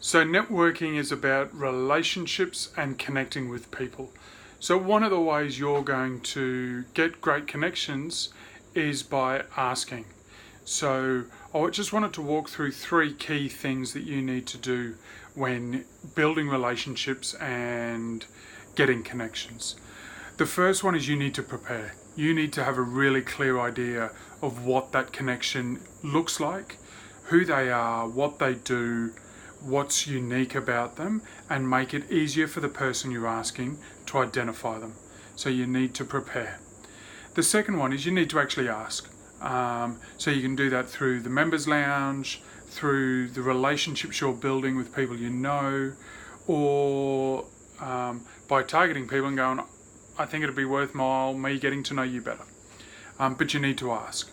So networking is about relationships and connecting with people. So one of the ways you're going to get great connections is by asking. So I just wanted to walk through 3 key things that you need to do when building relationships and getting connections. The first one is you need to prepare. You need to have a really clear idea of what that connection looks like, who they are, what they do, what's unique about them, and make it easier for the person you're asking to identify them. So you need to prepare. The second one is you need to actually ask. So you can do that through the members lounge, through the relationships you're building with people you know, or by targeting people and going, I think it'd be worthwhile me getting to know you better. But you need to ask.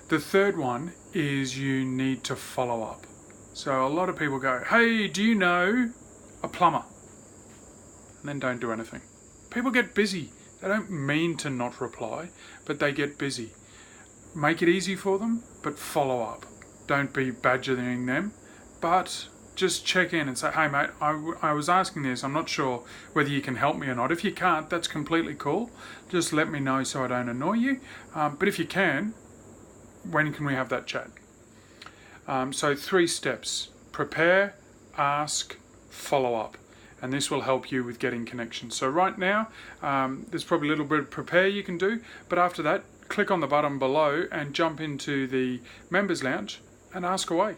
The third one is you need to follow up. So a lot of people go, hey, do you know a plumber? And then don't do anything. People get busy. They don't mean to not reply, but they get busy. Make it easy for them, but follow up. Don't be badgering them, but just check in and say, hey mate, I was asking this, I'm not sure whether you can help me or not. If you can't, that's completely cool. Just let me know so I don't annoy you. But if you can, when can we have that chat? So 3 steps: prepare, ask, follow up. And this will help you with getting connections. So right now, there's probably a little bit of prepare you can do, but after that, click on the button below and jump into the members lounge and ask away.